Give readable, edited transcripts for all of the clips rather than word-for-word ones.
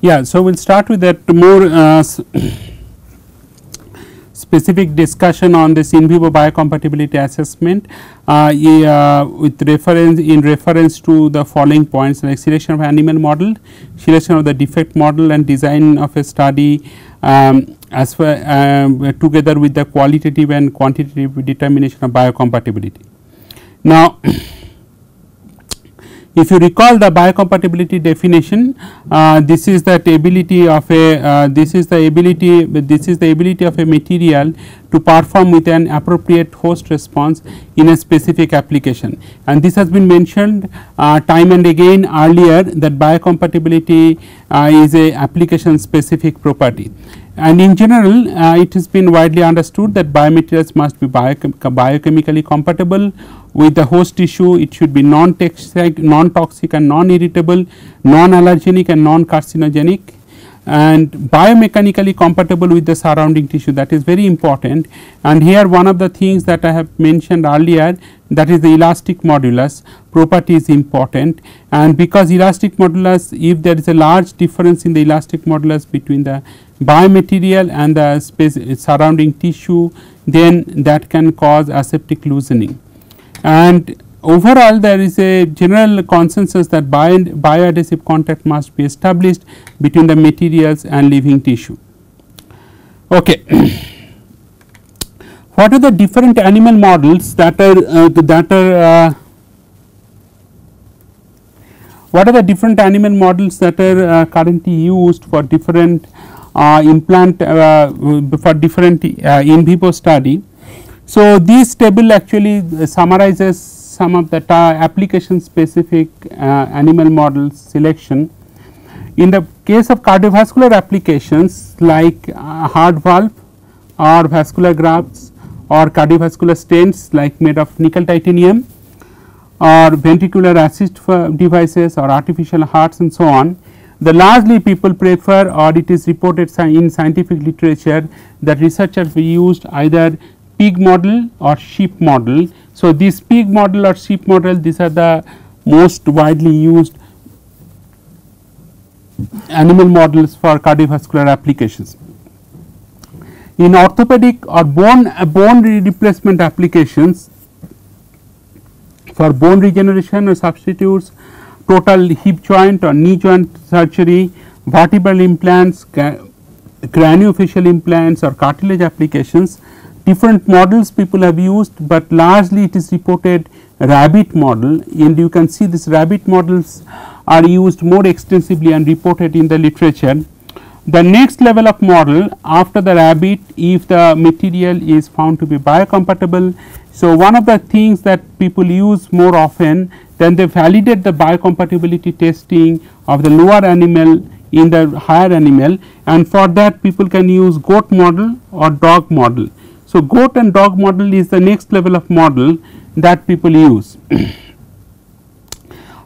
Yeah, so we'll start with that more specific discussion on this in vivo biocompatibility assessment with reference to the following points, like selection of animal model, selection of the defect model, and design of a study as far together with the qualitative and quantitative determination of biocompatibility. Now, if you recall the biocompatibility definition, this is that ability of a this is the ability of a material to perform with an appropriate host response in a specific application, and this has been mentioned time and again earlier that biocompatibility is a application specific property. And in general, it has been widely understood that biomaterials must be biochemically compatible with the host tissue. It should be non-toxic and non-irritable, non-allergenic and non-carcinogenic, and biomechanically compatible with the surrounding tissue. That is very important. And here one of the things that I have mentioned earlier, that is the elastic modulus property is important, and because elastic modulus, if there is a large difference in the elastic modulus between the biomaterial and the surrounding tissue, then that can cause aseptic loosening. And overall there is a general consensus that bioadhesive contact must be established between the materials and living tissue. Okay. What are the different animal models that are what are the different animal models that are currently used for different implant for different in vivo study? So, this table actually summarizes some of the application specific animal models selection. In the case of cardiovascular applications like heart valve or vascular grafts or cardiovascular stents like made of nickel titanium, or ventricular assist devices or artificial hearts and so on, the largely people prefer, or it is reported in scientific literature that researchers used either pig model or sheep model. So, this pig model or sheep model, these are the most widely used animal models for cardiovascular applications. In orthopedic or bone replacement applications, for bone regeneration or substitutes, total hip joint or knee joint surgery, vertebral implants, craniofacial implants or cartilage applications, different models people have used, but largely it is reported rabbit model, and you can see this rabbit models are used more extensively and reported in the literature. The next level of model after the rabbit, if the material is found to be biocompatible. So, one of the things that people use more often, then they validate the biocompatibility testing of the lower animal in the higher animal, and for that people can use goat model or dog model. So, goat and dog model is the next level of model that people use.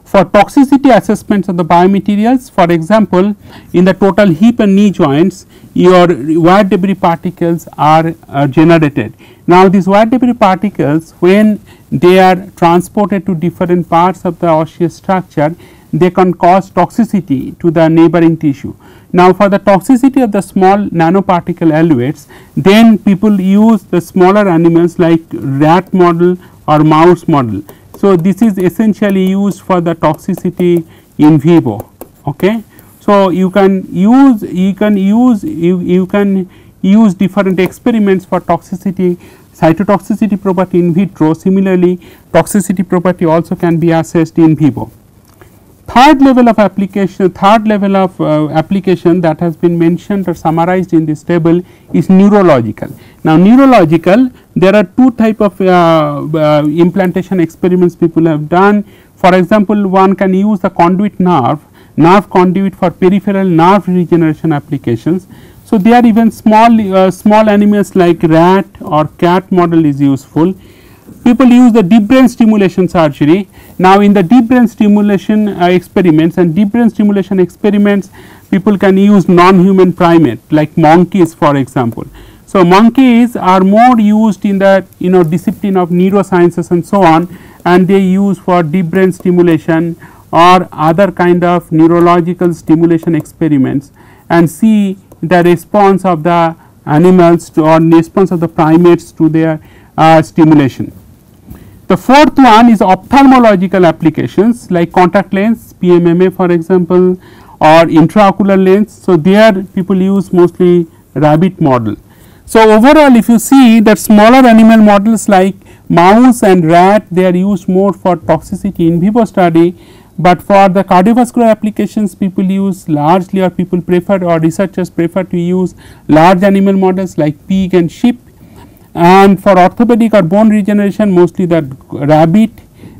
For toxicity assessments of the biomaterials, for example, in the total hip and knee joints, your wire debris particles are generated. Now, these wire debris particles, when they are transported to different parts of the osseous structure, they can cause toxicity to the neighboring tissue. Now, for the toxicity of the small nanoparticle eluates, then people use the smaller animals like rat model or mouse model. So, this is essentially used for the toxicity in vivo. Okay. So, you can use different experiments for toxicity, cytotoxicity property in vitro. Similarly, toxicity property also can be assessed in vivo. Third level of application that has been mentioned or summarized in this table is neurological. Now, neurological, there are two type of implantation experiments people have done. For example, one can use the conduit nerve conduit for peripheral nerve regeneration applications. So, there even small animals like rat or cat model is useful. People use the deep brain stimulation surgery. Now, in the deep brain stimulation experiments and deep brain stimulation experiments, people can use non-human primate like monkeys, for example. So, monkeys are more used in the discipline of neurosciences and so on, and they use for deep brain stimulation or other kind of neurological stimulation experiments and see the response of the animals to, or response of the primates to their stimulation. The fourth one is ophthalmological applications like contact lens, PMMA for example, or intraocular lens. So, there people use mostly rabbit model. So, overall if you see that smaller animal models like mouse and rat, they are used more for toxicity in vivo study, but for the cardiovascular applications people use largely, or people prefer, or researchers prefer to use large animal models like pig and sheep. And for orthopedic or bone regeneration mostly that rabbit,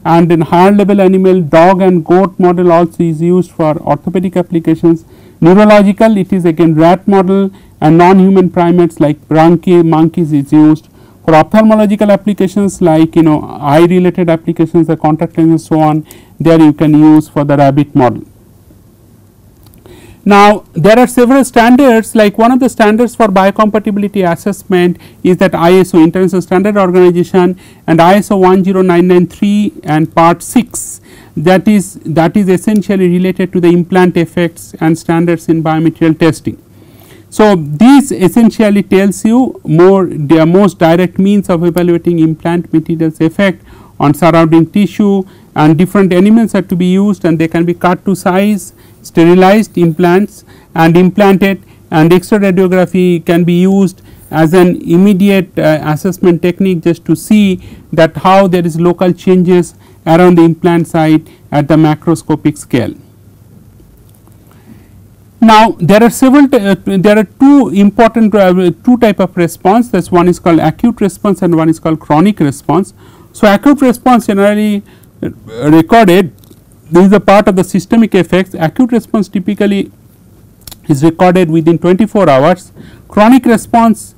and in higher level animal dog and goat model also is used for orthopedic applications. Neurological, it is again rat model, and non-human primates like monkeys is used. For ophthalmological applications like eye related applications, the contact lenses so on, there you can use for the rabbit model. Now, there are several standards, like one of the standards for biocompatibility assessment is that ISO, International Standard Organization, and ISO 10993 and part 6, that is essentially related to the implant effects and standards in biomaterial testing. So, this essentially tells you the most direct means of evaluating implant materials effect on surrounding tissue, and different elements are to be used, and they can be cut to size, sterilized implants and implanted, and X-ray radiography can be used as an immediate assessment technique just to see that how there is local changes around the implant site at the macroscopic scale. Now, there are several there are two important two type of response, that one is called acute response and one is called chronic response. So, acute response generally recorded, this is a part of the systemic effects. Acute response typically is recorded within 24 hours. Chronic response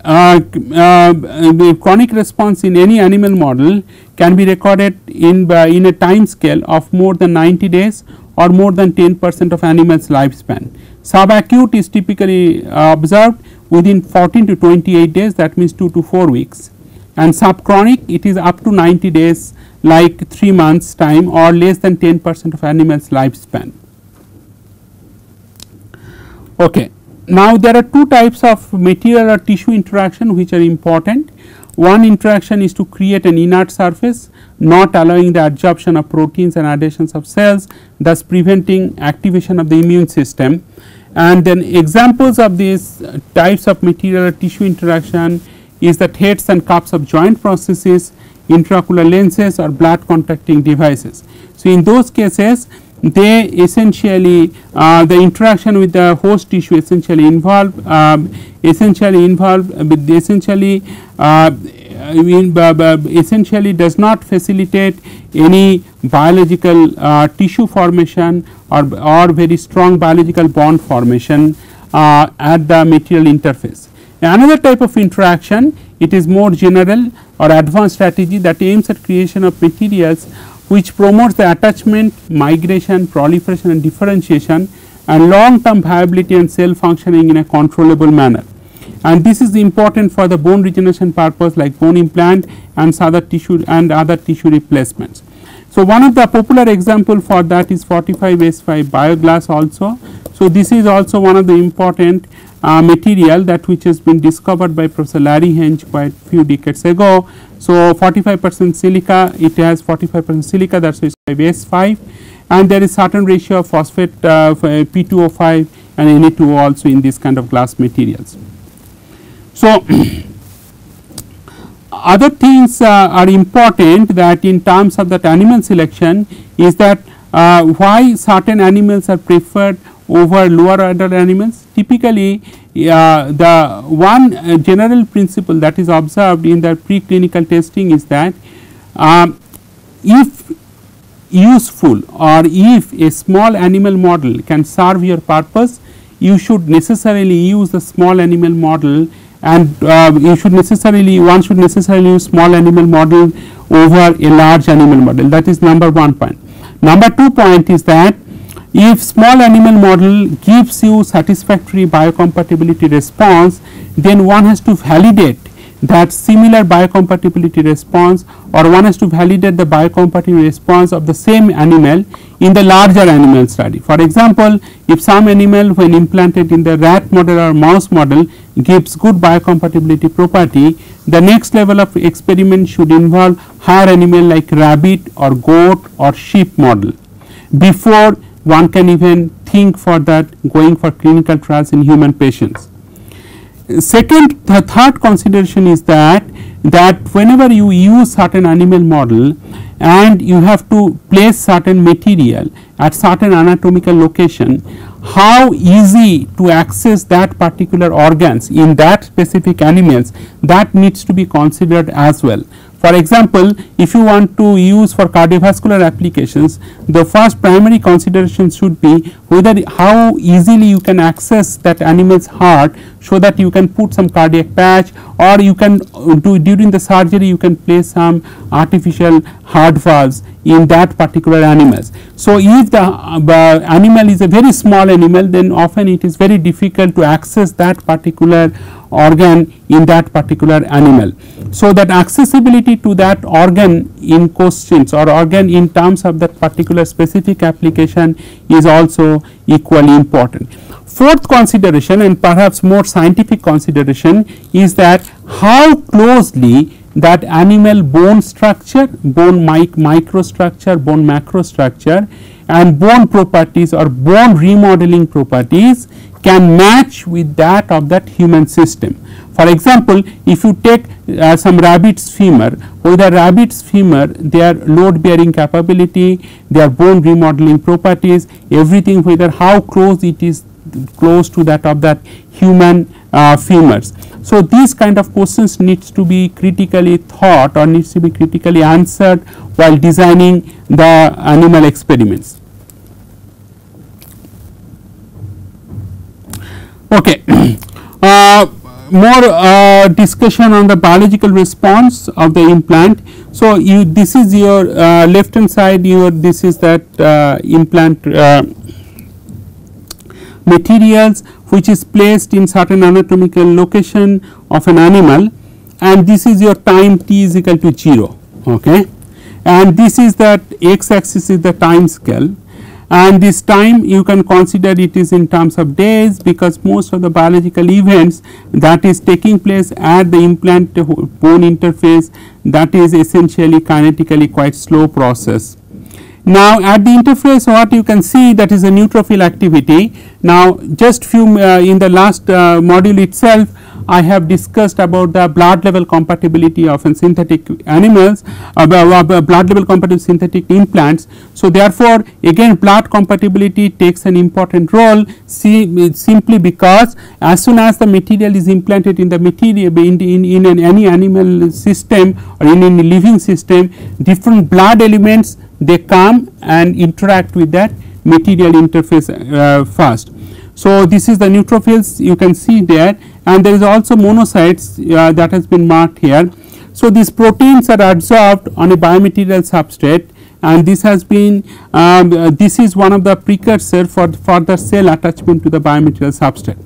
chronic response in any animal model can be recorded in a time scale of more than 90 days or more than 10% of animal's lifespan. Subacute is typically observed within 14 to 28 days, that means 2 to 4 weeks, and subchronic it is up to 90 days, like 3 months time, or less than 10% of animal's lifespan. Okay. Now, there are two types of material or tissue interaction which are important. One interaction is to create an inert surface, not allowing the adsorption of proteins and adhesions of cells, thus preventing activation of the immune system. And then examples of these types of material or tissue interaction is that heads and cups of joint prosthesis, intraocular lenses, or blood contacting devices. So, in those cases they essentially the interaction with the host tissue essentially essentially does not facilitate any biological tissue formation or very strong biological bond formation at the material interface. Another type of interaction, it is more general or advanced strategy that aims at creation of materials which promotes the attachment, migration, proliferation and differentiation, and long term viability and cell functioning in a controllable manner. And this is important for the bone regeneration purpose like bone implant and other tissue replacements. So, one of the popular example for that is 45S5 bioglass also. So, this is also one of the important material that which has been discovered by Professor Larry Henge quite few decades ago. So, 45% silica, it has 45% silica, that is why S5, and there is certain ratio of phosphate P2O5 and Na2O also in this kind of glass materials. So, other things are important, that in terms of that animal selection is that why certain animals are preferred over lower order animals. Typically the one general principle that is observed in the preclinical testing is that if useful or if a small animal model can serve your purpose, you should necessarily use the small animal model, and one should necessarily use small animal model over a large animal model. That is number 1 point. Number 2 point is that if small animal model gives you satisfactory biocompatibility response, then one has to validate that similar biocompatibility response, or one has to validate the biocompatibility response of the same animal in the larger animal study. For example, if some animal when implanted in the rat model or mouse model gives good biocompatibility property, the next level of experiment should involve higher animal like rabbit or goat or sheep model before one can even think for that going for clinical trials in human patients. Second, the third consideration is that whenever you use certain animal model and you have to place certain material at certain anatomical location, how easy to access that particular organs in that specific animals, that needs to be considered as well. For example, if you want to use for cardiovascular applications, the first primary consideration should be whether how easily you can access that animal's heart, so that you can put some cardiac patch, or you can do during the surgery you can place some artificial heart valves in that particular animals. So, if the animal is a very small animal, then often it is very difficult to access that particular organ in that particular animal. So, that accessibility to that organ in questions or organ in terms of that particular specific application is also equally important. Fourth consideration, and perhaps more scientific consideration, is that how closely that animal bone structure, bone microstructure, bone macrostructure and bone properties or bone remodeling properties can match with that of that human system. For example, if you take some rabbit's femur, whether rabbit's femur, their load bearing capability, their bone remodeling properties, everything, whether how close it is close to that of that human femurs. So, these kind of questions needs to be critically thought or needs to be critically answered while designing the animal experiments. Okay. More discussion on the biological response of the implant. So, this is your left hand side, this is that implant materials which is placed in certain anatomical location of an animal, and this is your time t is equal to 0, okay. And this is that x axis is the time scale, and this time you can consider it is in terms of days, because most of the biological events that is taking place at the implant bone interface, that is essentially kinetically quite slow process. Now, at the interface what you can see, that is a neutrophil activity. Now, just few in the last module itself I have discussed about the blood level compatibility of synthetic animals, blood level compatible synthetic implants. So, therefore, again blood compatibility takes an important role, simply because as soon as the material is implanted in the material in any animal system or in any living system, different blood elements they come and interact with that material interface first. So, this is the neutrophils you can see there, and there is also monocytes that has been marked here. So, these proteins are absorbed on a biomaterial substrate, and this has been this is one of the precursor for further cell attachment to the biomaterial substrate.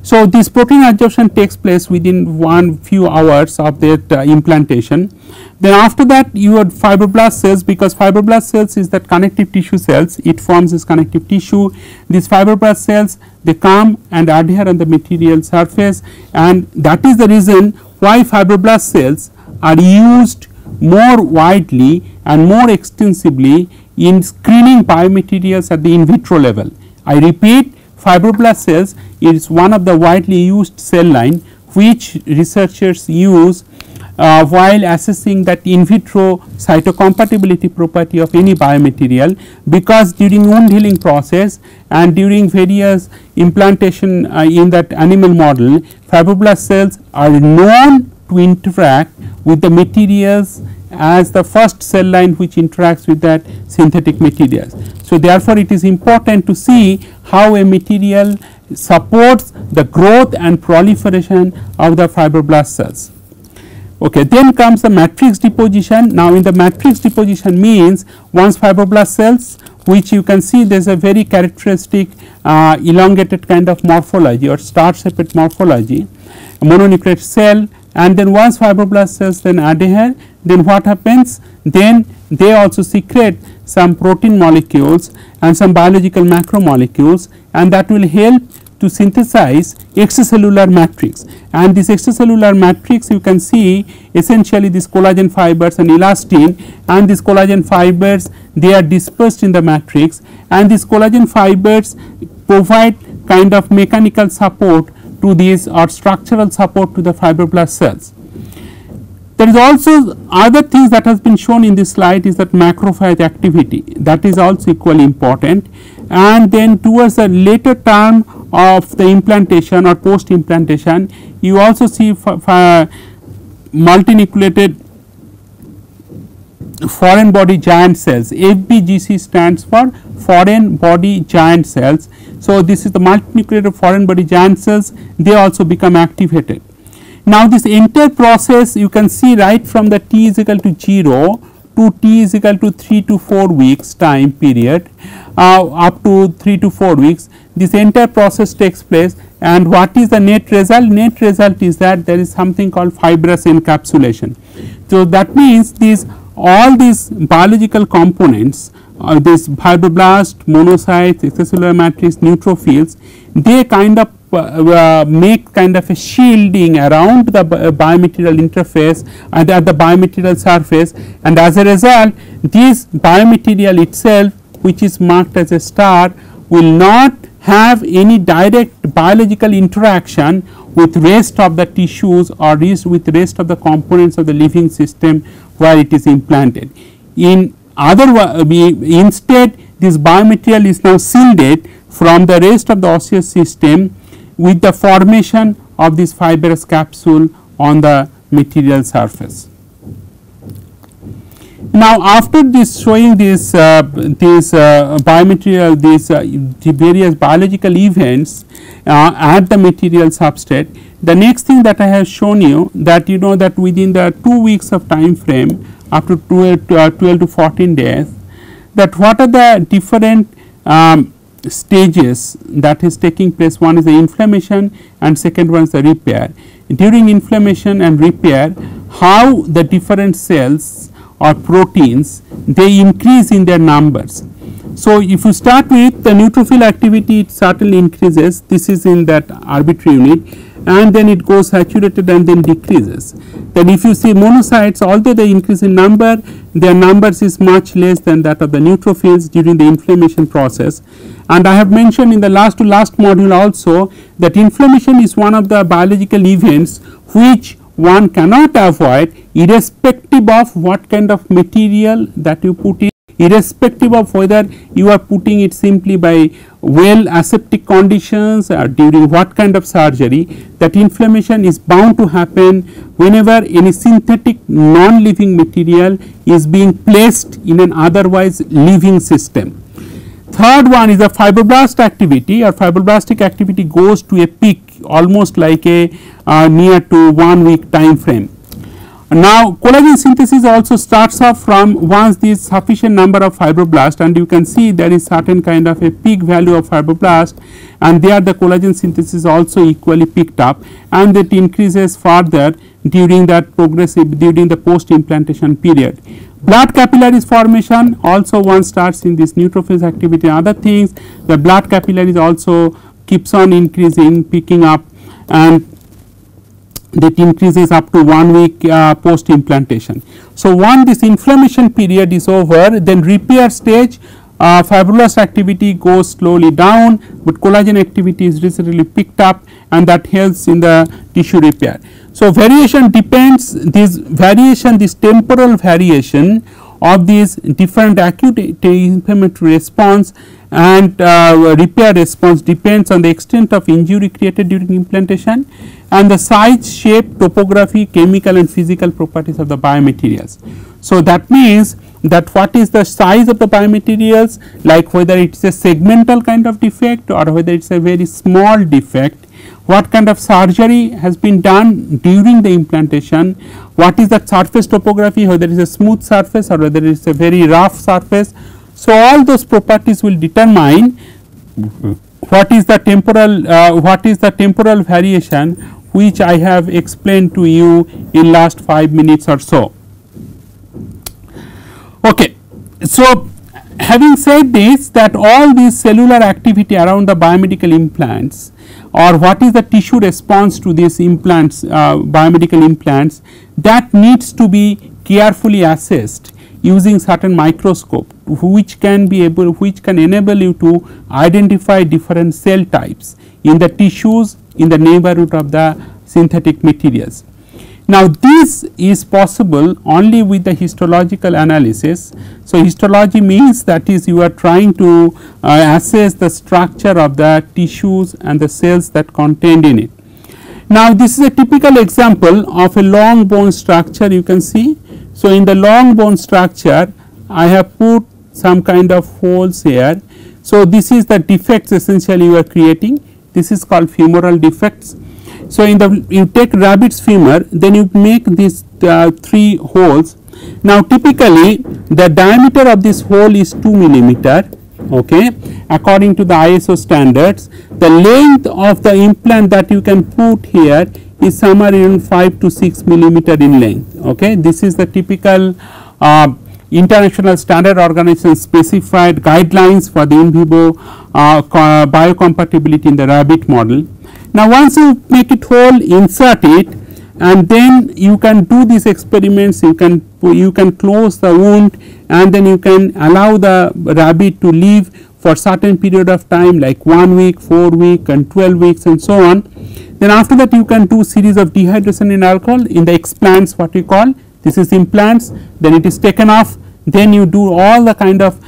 So, this protein absorption takes place within few hours of that implantation. Then after that you have fibroblast cells, because fibroblast cells is that connective tissue cells, it forms this connective tissue. These fibroblast cells, they come and adhere on the material surface, and that is the reason why fibroblast cells are used more widely and more extensively in screening biomaterials at the in vitro level. I repeat, fibroblast cells is one of the widely used cell line which researchers use while assessing that in vitro cytocompatibility property of any biomaterial, because during wound healing process and during various implantation in that animal model, fibroblast cells are known to interact with the materials as the first cell line which interacts with that synthetic materials. So, therefore, it is important to see how a material supports the growth and proliferation of the fibroblast cells. Okay, then comes the matrix deposition. Now, in the matrix deposition means once fibroblast cells, which you can see there is a very characteristic elongated kind of morphology or star shaped morphology, a mononucleate cell and then once fibroblast cells then adhere, then what happens? Then they also secrete some protein molecules and some biological macromolecules, and that will help to synthesize extracellular matrix. And this extracellular matrix, you can see essentially these collagen fibers and elastin, and these collagen fibers, they are dispersed in the matrix, and these collagen fibers provide kind of mechanical support to these or structural support to the fibroblast cells. There is also other things that has been shown in this slide is that macrophage activity, that is also equally important. And then towards the later term of the implantation or post implantation, you also see multinucleated foreign body giant cells. FBGC stands for foreign body giant cells. So, this is the multinucleated foreign body giant cells, they also become activated. Now, this entire process you can see right from the t is equal to 0 to t is equal to 3 to 4 weeks time period, up to 3 to 4 weeks, this entire process takes place. And what is the net result? Net result is that there is something called fibrous encapsulation. So, that means these all these biological components, this fibroblast, monocytes, extracellular matrix, neutrophils, they kind of make kind of a shielding around the biomaterial interface and at the biomaterial surface, and as a result this biomaterial itself, which is marked as a star, will not have any direct biological interaction with rest of the tissues or with rest of the components of the living system where it is implanted. In other instead, this biomaterial is now shielded from the rest of the osseous system with the formation of this fibrous capsule on the material surface. Now, after this showing this biomaterial, the various biological events at the material substrate, the next thing that I have shown you that you know that within the 2 weeks of time frame after 12 to 14 days, that what are the different stages that is taking place. One is the inflammation and second one is the repair. During inflammation and repair, how the different cells or proteins, they increase in their numbers. So, if you start with the neutrophil activity, it certainly increases, this is in that arbitrary unit, and then it goes saturated and then decreases. Then if you see monocytes, although they increase in number, their numbers is much less than that of the neutrophils during the inflammation process. And I have mentioned in the last module also that inflammation is one of the biological events which one cannot avoid irrespective of what kind of material that you put in, irrespective of whether you are putting it simply by well aseptic conditions or during what kind of surgery, that inflammation is bound to happen whenever any synthetic non-living material is being placed in an otherwise living system. Third one is the fibroblast activity, or fibroblastic activity goes to a peak almost like a near to 1 week time frame. Now, collagen synthesis also starts off from once this sufficient number of fibroblasts, and you can see there is certain kind of a peak value of fibroblast, and there the collagen synthesis also equally picked up, and that increases further during that progressive during the post implantation period. Blood capillaries formation also one starts in this neutrophils activity and other things. The blood capillaries also keeps on increasing, picking up, and that increases up to 1 week post implantation. So, once this inflammation period is over, then repair stage, fibroblast activity goes slowly down, but collagen activity is recently picked up, and that helps in the tissue repair. So, variation depends, this temporal variation of these different acute inflammatory response and repair response depends on the extent of injury created during implantation and the size, shape, topography, chemical and physical properties of the biomaterials. So, that means that what is the size of the biomaterials, like whether it is a segmental kind of defect or whether it is a very small defect, what kind of surgery has been done during the implantation, what is the surface topography, whether it is a smooth surface or whether it is a very rough surface. So, all those properties will determine what is the temporal variation which I have explained to you in last 5 minutes or so. Okay. So, having said this, that all this cellular activity around the biomedical implants, or what is the tissue response to these implants, biomedical implants, that needs to be carefully assessed using certain microscope, which can enable you to identify different cell types in the tissues in the neighborhood of the synthetic materials. Now, this is possible only with the histological analysis. So, histology means that is you are trying to assess the structure of the tissues and the cells that contained in it. Now, this is a typical example of a long bone structure, you can see. So, in the long bone structure, I have put some kind of holes here. So, this is the defects essentially you are creating. This is called femoral defects. So, in the you take rabbit's femur, then you make these 3 holes. Now, typically the diameter of this hole is 2 millimeter, okay, according to the ISO standards. The length of the implant that you can put here is somewhere around 5 to 6 millimeter in length. Okay. This is the typical International Standard Organization specified guidelines for the in vivo biocompatibility in the rabbit model. Now, once you make it whole, insert it, and then you can do these experiments. You can close the wound, and then you can allow the rabbit to live for certain period of time, like 1 week, 4 weeks, and 12 weeks, and so on. Then after that, you can do series of dehydration in alcohol in the explants, what we call. This is implants. Then it is taken off. Then you do all the kind of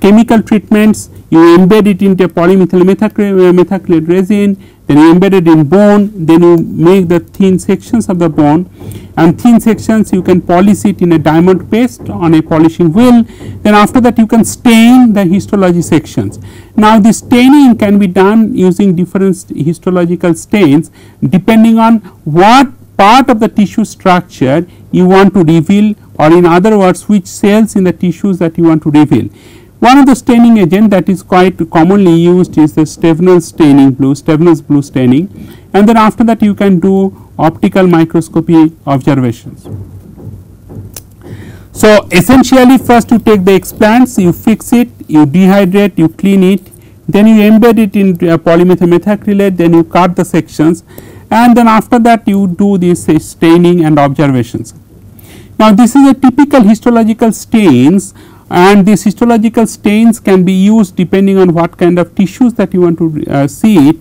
chemical treatments. You embed it into a polymethyl methacrylate resin, then you embed it in bone, then you make the thin sections of the bone, and thin sections you can polish it in a diamond paste on a polishing wheel. Then after that you can stain the histology sections. Now, the staining can be done using different histological stains depending on what part of the tissue structure you want to reveal, or in other words, which cells in the tissues that you want to reveal. One of the staining agent that is quite commonly used is the Stevenel's blue staining, and then after that you can do optical microscopy observations. So, essentially first you take the explants, you fix it, you dehydrate, you clean it, then you embed it in polymethyl methacrylate, then you cut the sections, and then after that you do this staining and observations. Now, this is a typical histological stains, and these histological stains can be used depending on what kind of tissues that you want to see it.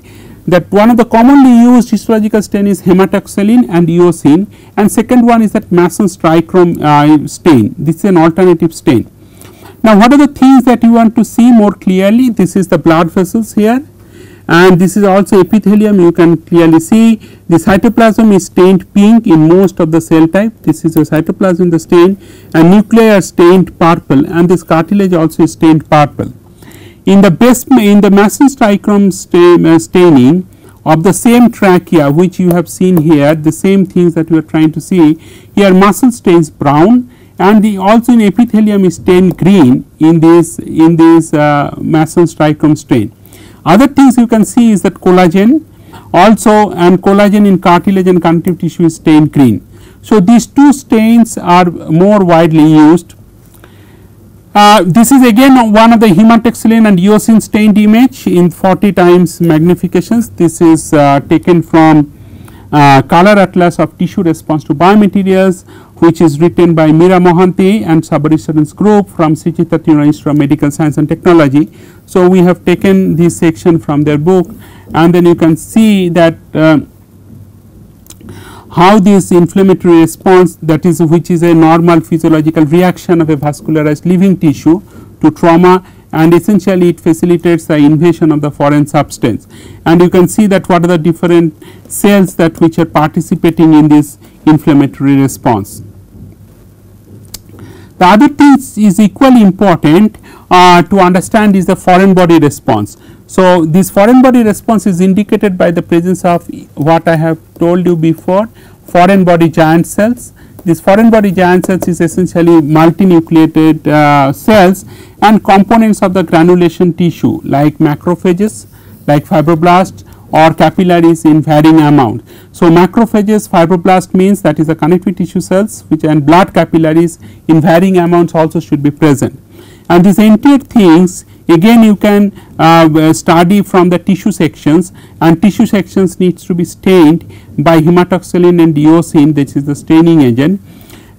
That one of the commonly used histological stain is hematoxylin and eosin, and second one is that Masson's trichrome stain. This is an alternative stain. Now, what are the things that you want to see more clearly? This is the blood vessels here, and this is also epithelium. You can clearly see the cytoplasm is stained pink in most of the cell type. This is a cytoplasm in the stain, and nuclei are stained purple, and this cartilage also is stained purple. In the Masson's trichrome staining of the same trachea, which you have seen here, the same things that we are trying to see here, muscle stains brown, and also in epithelium is stained green in this Masson's trichrome stain. Other things you can see is that collagen also, and collagen in cartilage and connective tissue is stained green. So, these two stains are more widely used. This is again one of the hematoxylin and eosin stained image in 40 times magnifications. This is taken from Color Atlas of Tissue Response to Biomaterials, which is written by Meera Mohanty and sub-reference group from Sri Chitta Institute of Medical Science and Technology. So, we have taken this section from their book, and then you can see that how this inflammatory response, that is which is a normal physiological reaction of a vascularized living tissue to trauma, and essentially it facilitates the invasion of the foreign substance. And you can see that what are the different cells that which are participating in this inflammatory response. The other thing is equally important to understand is the foreign body response. So, this foreign body response is indicated by the presence of what I have told you before, foreign body giant cells. This foreign body giant cells is essentially multinucleated cells and components of the granulation tissue like macrophages, like fibroblasts, or capillaries in varying amount. So, macrophages, fibroblast means that is the connective tissue cells which and blood capillaries in varying amounts also should be present. And these entire things again you can study from the tissue sections, and tissue sections needs to be stained by hematoxylin and eosin, this is the staining agent.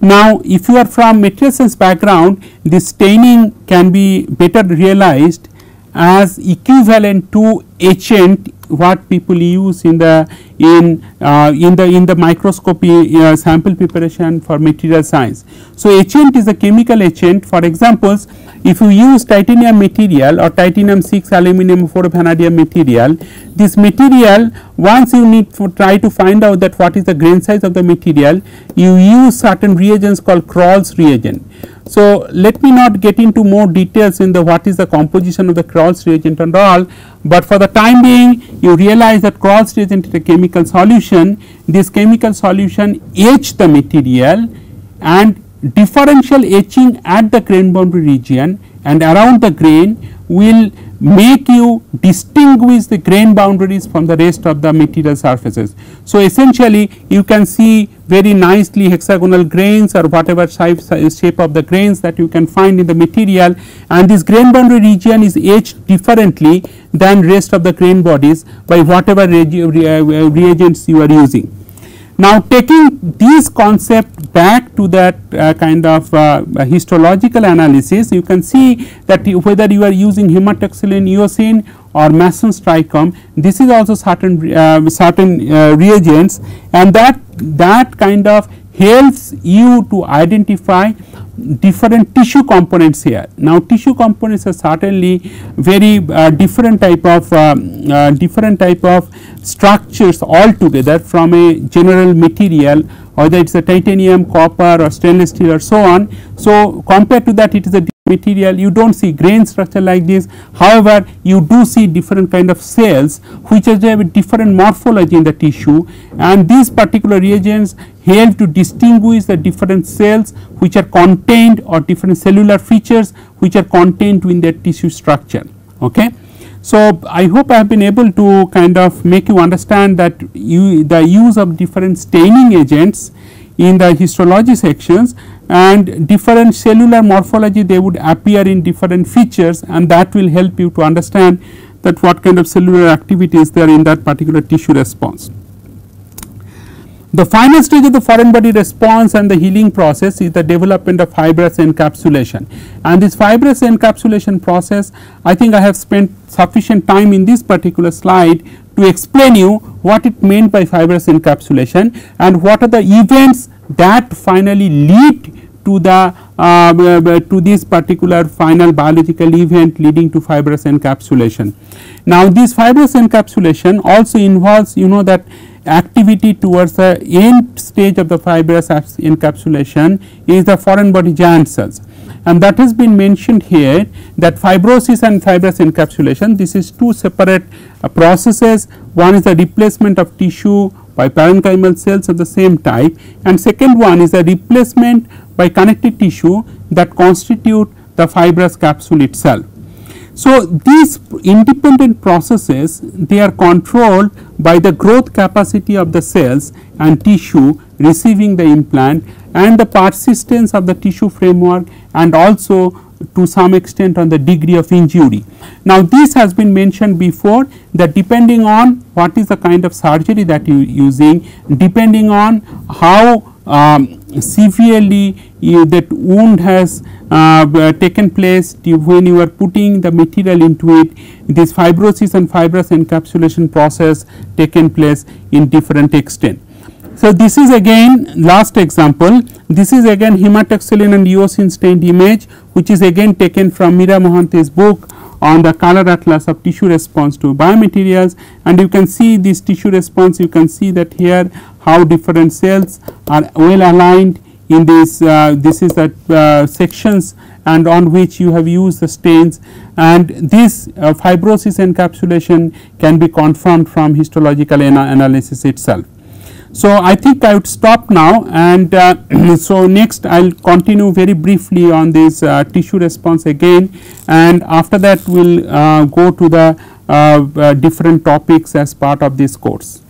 Now, if you are from material science background, this staining can be better realized as equivalent to etchant what people use in the microscopy sample preparation for material science. So, etchant is a chemical etchant. For examples, if you use titanium material or titanium 6 aluminum 4 vanadium material, this material once you need to try to find out that what is the grain size of the material, you use certain reagents called Kroll's reagent. So, let me not get into more details in the what is the composition of the Kroll's reagent and all, but for the time being you realize that Kroll's reagent is a chemical solution. This chemical solution etch the material, and differential etching at the grain boundary region and around the grain will make you distinguish the grain boundaries from the rest of the material surfaces. So, essentially you can see very nicely hexagonal grains or whatever shape of the grains that you can find in the material, and this grain boundary region is etched differently than rest of the grain bodies by whatever reagents you are using. Now, taking these concept back to that kind of histological analysis, you can see that whether you are using hematoxylin eosin or Mason's trichome, this is also certain reagents, and that kind of helps you to identify different tissue components here. Now, tissue components are certainly very different type of structures altogether from a general material, whether it is a titanium, copper or stainless steel or so on. So, compared to that, it is a material, you do not see grain structure like this. However, you do see different kind of cells which have a different morphology in the tissue, and these particular reagents help to distinguish the different cells which are contained or different cellular features which are contained in their tissue structure. Okay. So, I hope I have been able to kind of make you understand that the use of different staining agents in the histology sections and different cellular morphology, they would appear in different features, and that will help you to understand that what kind of cellular activity is there in that particular tissue response. The final stage of the foreign body response and the healing process is the development of fibrous encapsulation, and this fibrous encapsulation process, I think I have spent sufficient time in this particular slide to explain you what it meant by fibrous encapsulation and what are the events that finally lead to the to this particular final biological event leading to fibrous encapsulation. Now, this fibrous encapsulation also involves, you know, that activity towards the end stage of the fibrous encapsulation is the foreign body giant cells, and that has been mentioned here that fibrosis and fibrous encapsulation, this is two separate processes. One is the replacement of tissue by parenchymal cells of the same type, and second one is the replacement by connective tissue that constitute the fibrous capsule itself. So, these independent processes, they are controlled by the growth capacity of the cells and tissue receiving the implant and the persistence of the tissue framework, and also to some extent on the degree of injury. Now, this has been mentioned before that depending on what is the kind of surgery that you are using, depending on how severely that wound has taken place when you are putting the material into it, this fibrosis and fibrous encapsulation process taken place in different extent. So, this is again last example, this is again hematoxylin and eosin stained image, which is again taken from Meera Mohanty's book on the color atlas of tissue response to biomaterials, and you can see this tissue response, you can see that here how different cells are well aligned in this, this is the sections and on which you have used the stains, and this fibrosis encapsulation can be confirmed from histological analysis itself. So, I think I would stop now, and so next I will continue very briefly on this tissue response again, and after that we will go to the different topics as part of this course.